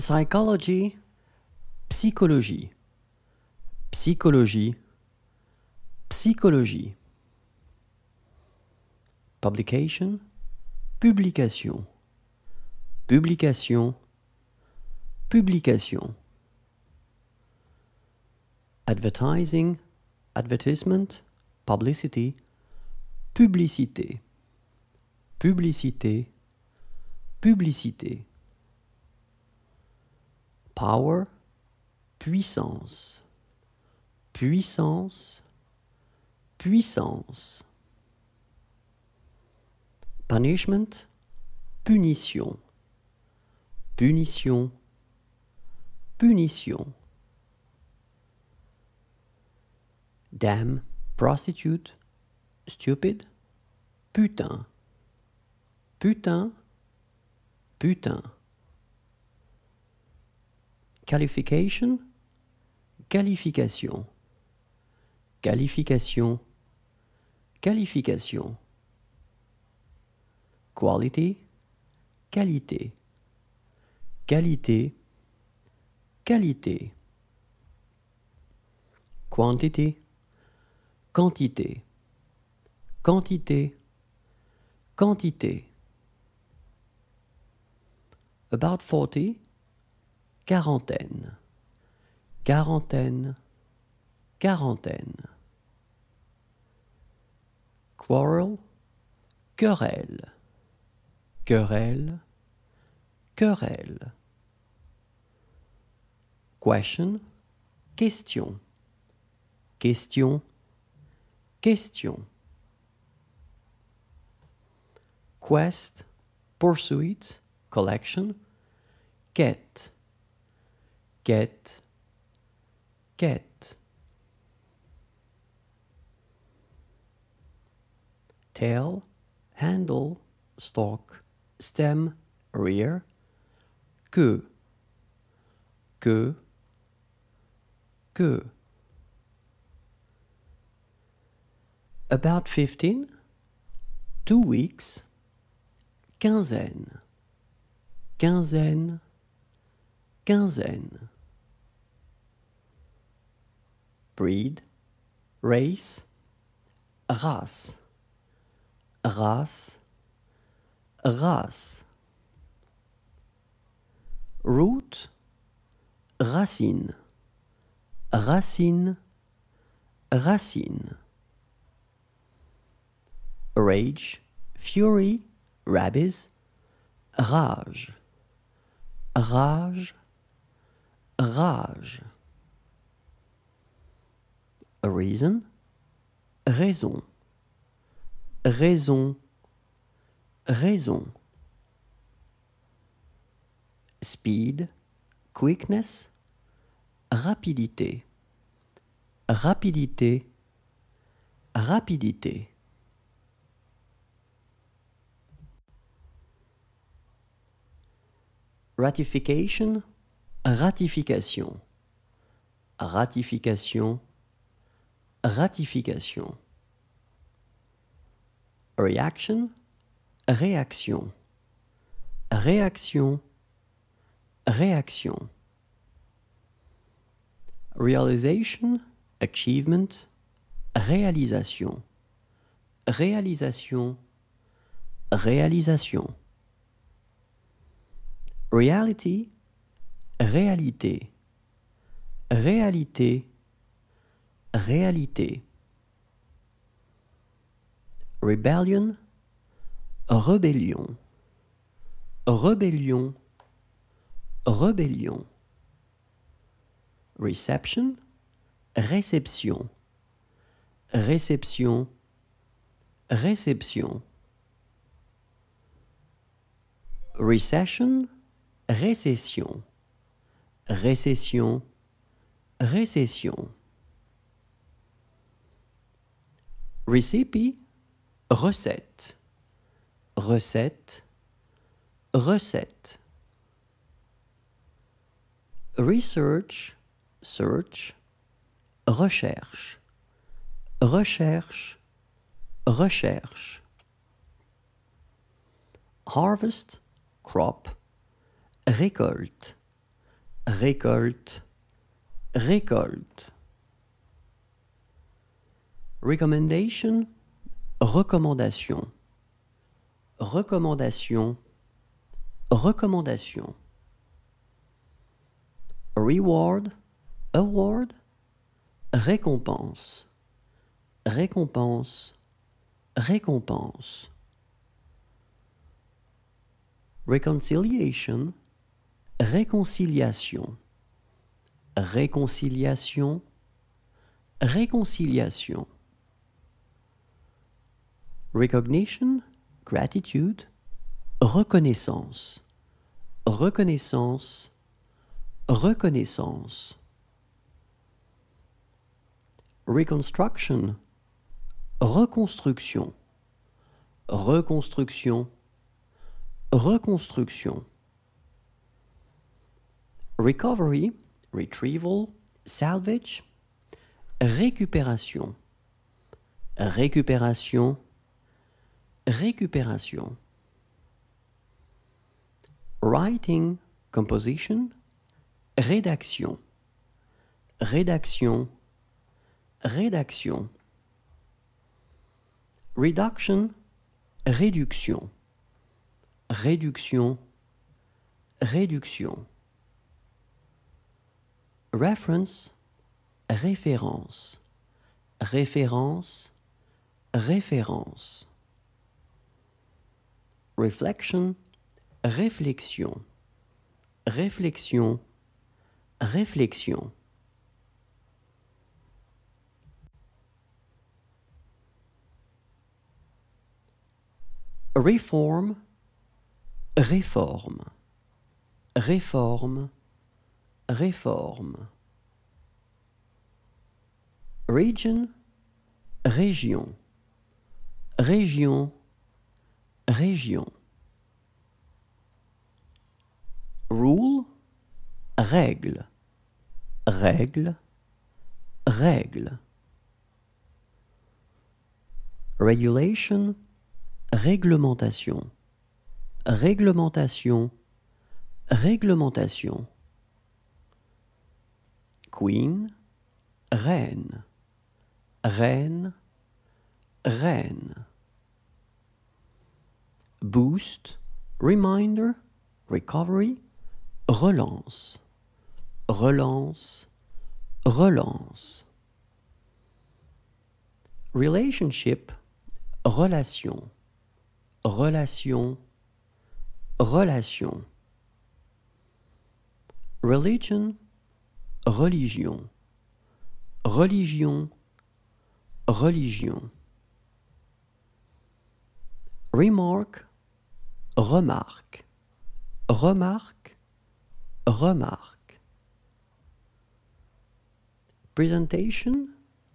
Psychology, psychologie. Psychologie, psychologie. Publication, publication. Publication, publication. Advertising, advertisement, publicity, publicité. Publicité, publicité. Power, puissance. Puissance, puissance. Punishment, punition. Punition, punition. Damn, prostitute, stupid, putain. Putain, putain. Qualification, qualification. Qualification, qualification. Quality, qualité. Qualité, qualité. Quantity, quantité. Quantité, quantité. About 40, quarantaine. Quarantaine, quarantaine. Quarrel, querelle. Querelle, querelle. Question, question. Question, question. Quest, pursuit, collection. Quête, quête, quête. Tail, handle, stalk, stem, rear. Queue, queue, queue. About 15, 2 weeks. Quinzaine, quinzaine, quinzaine. Breed, race, race. Race, race. Root, racine. Racine, racine. Rage, fury, rabies. Rage, rage, rage. A reason, raison. Raison, raison. Speed, quickness, rapidité. Rapidité, rapidité. Ratification, ratification. Ratification, ratification. Reaction, réaction. Réaction, réaction. Realization, achievement, réalisation. Réalisation, réalisation. Reality, réalité. Réalité, réalité. Rebellion, rébellion. Rébellion, rébellion. Reception, réception. Réception, réception. Recession, récession. Récession, récession. Recipe, recette. Recette, recette. Research, search. Recherche, recherche, recherche. Harvest, crop. Récolte, récolte, récolte. Recommendation, recommandation, recommandation, recommandation. Reward, award, récompense, récompense, récompense. Reconciliation, réconciliation, réconciliation, réconciliation. Recognition, gratitude, reconnaissance, reconnaissance, reconnaissance. Reconstruction, reconstruction, reconstruction, reconstruction. Recovery, retrieval, salvage, récupération, récupération, récupération. Writing, composition, rédaction, rédaction, rédaction. Reduction, réduction, réduction, réduction. Reference, référence, référence, référence. Reflection, réflexion, réflexion, réflexion. Reform, réforme, réforme, réforme. Region, région, région, région. Rule, règle, règle, règle. Regulation, réglementation, réglementation, réglementation. Queen, reine, reine, reine. Boost, reminder, recovery, relance, relance, relance. Relationship, relation, relation, relation. Religion, religion, religion, religion. Remark, remarque, remarque, remarque. Presentation,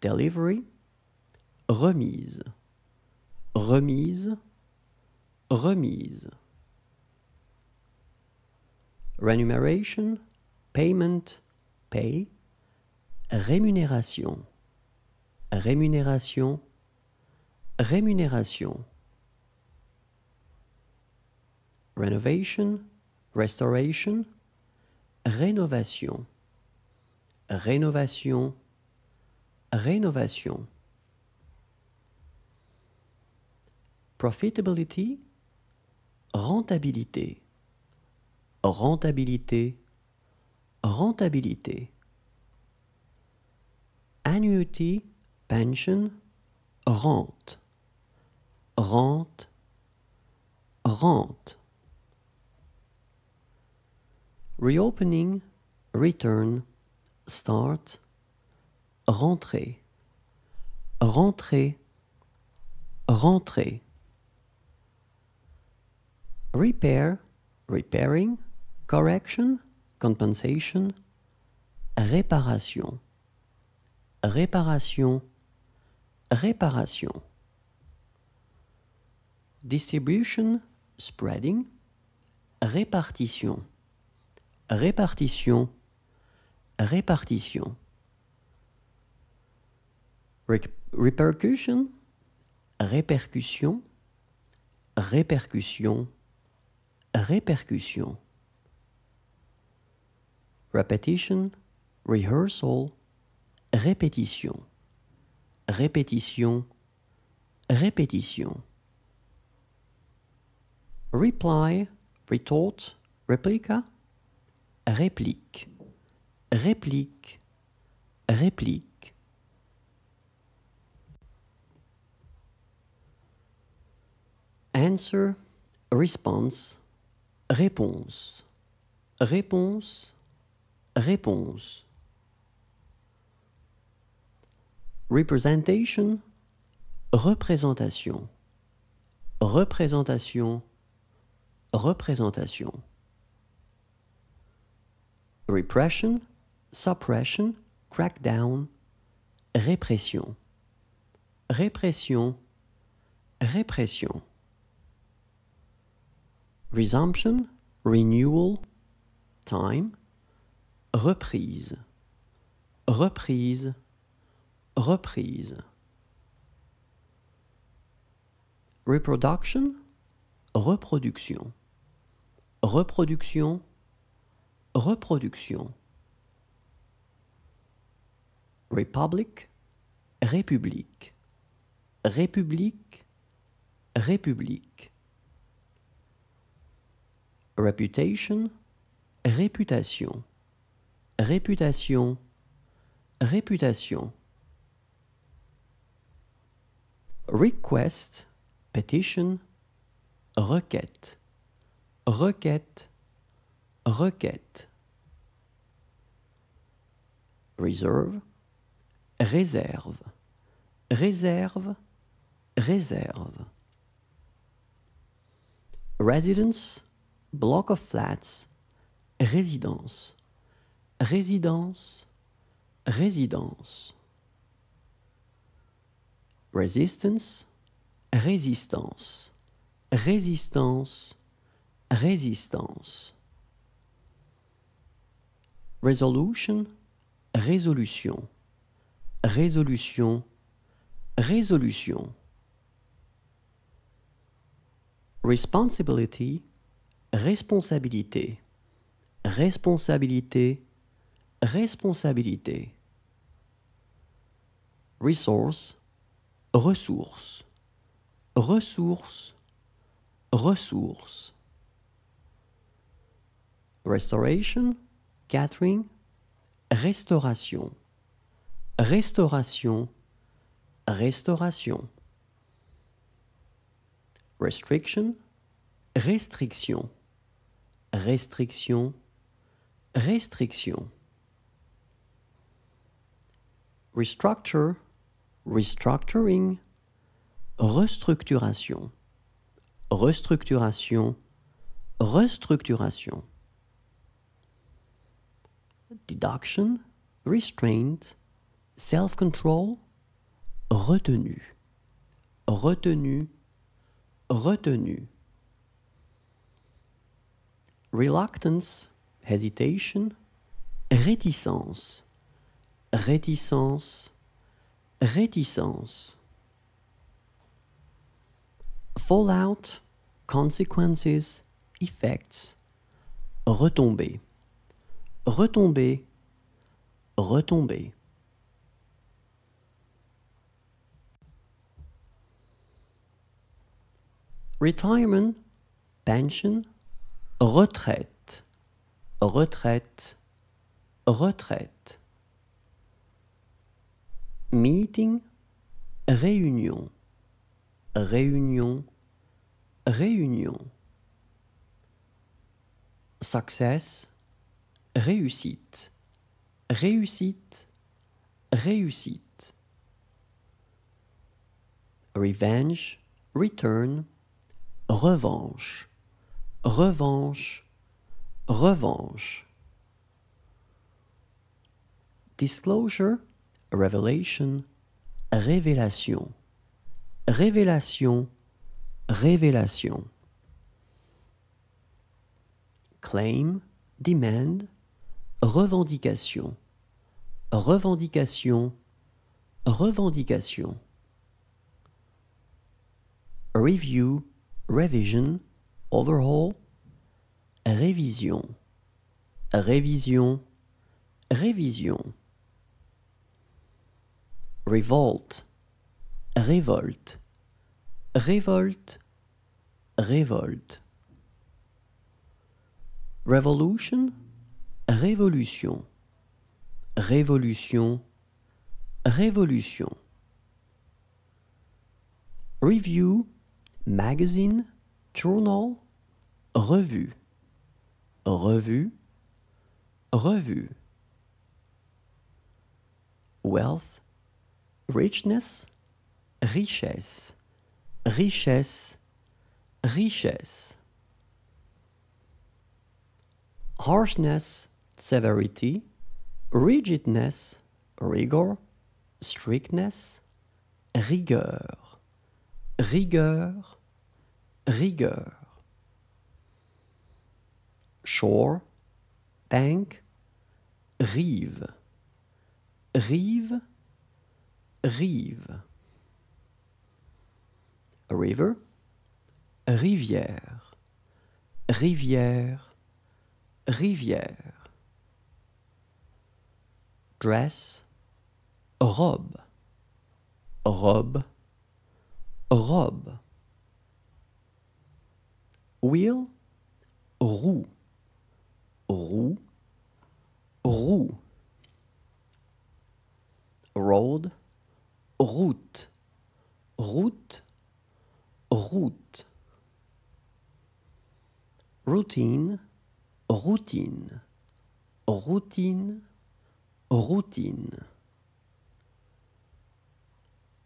delivery, remise, remise, remise. Remuneration, payment, pay. Rémunération, rémunération, rémunération. Renovation, restoration, rénovation, rénovation, rénovation. Profitability, rentabilité, rentabilité, rentabilité. Annuity, pension, rente, rente, rente. Reopening, return, start, rentrer, rentrer, rentrer. Repair, repairing, correction, compensation, réparation, réparation, réparation. Distribution, spreading, répartition, répartition, répartition. Repercussion, répercussion, répercussion, répercussion. repetition, rehearsal, répétition, répétition, répétition. Reply, retort, réplica, réplique, réplique, réplique. Answer, response, réponse, réponse, réponse. Representation, représentation, représentation, représentation. Repression, suppression, crackdown, répression, répression, répression. Resumption, renewal, time, reprise, reprise, reprise. Reproduction, reproduction, reproduction, reproduction. Republic, république, république, république. Reputation, réputation, réputation, réputation. Request, petition, requête, requête, requête. Reserve, réserve, réserve, réserve. Residence, block of flats, résidence, résidence, résidence. Resistance, résistance, résistance, résistance. Resolution, résolution, résolution, résolution. Responsibility, responsabilité, responsabilité, responsabilité. Resource, ressource, ressource, ressource. Restoration, catering, restauration, restauration, restauration. Restriction, restriction, restriction, restriction. Restructure, restructuring, restructuration, restructuration, restructuration. Deduction, restraint, self-control, retenue, retenue, retenue. Reluctance, hesitation, réticence, réticence, réticence. Fallout, consequences, effects, retombées, retombées, retombées. Retirement, pension, retraite, retraite, retraite. Meeting, réunion, réunion, réunion. Success, réussite, réussite, réussite. Revenge, return, revanche, revanche, revanche. Disclosure, revelation, révélation, révélation, révélation. Claim, demand, revendication, revendication, revendication. Review, revision, overhaul, révision, révision, révision, revolt, révolte, révolte, révolte, revolution, révolution, révolution, révolution, review, magazine, journal, revue, revue, revue, wealth, richness, richesse, richesse, richesse, harshness, severity, rigidness, rigor, strictness, rigueur, rigueur, rigueur, shore, bank, rive, rive, rive, river, rivière, rivière, rivière, dress, robe, robe, robe, wheel, roue, roue, roue, road, route, route, route, routine, routine, routine, routine,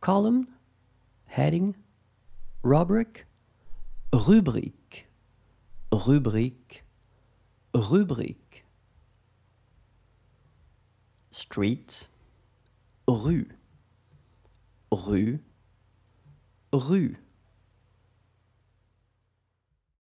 column, heading, rubric, rubrique, rubrique, rubrique, street, rue, rue, rue,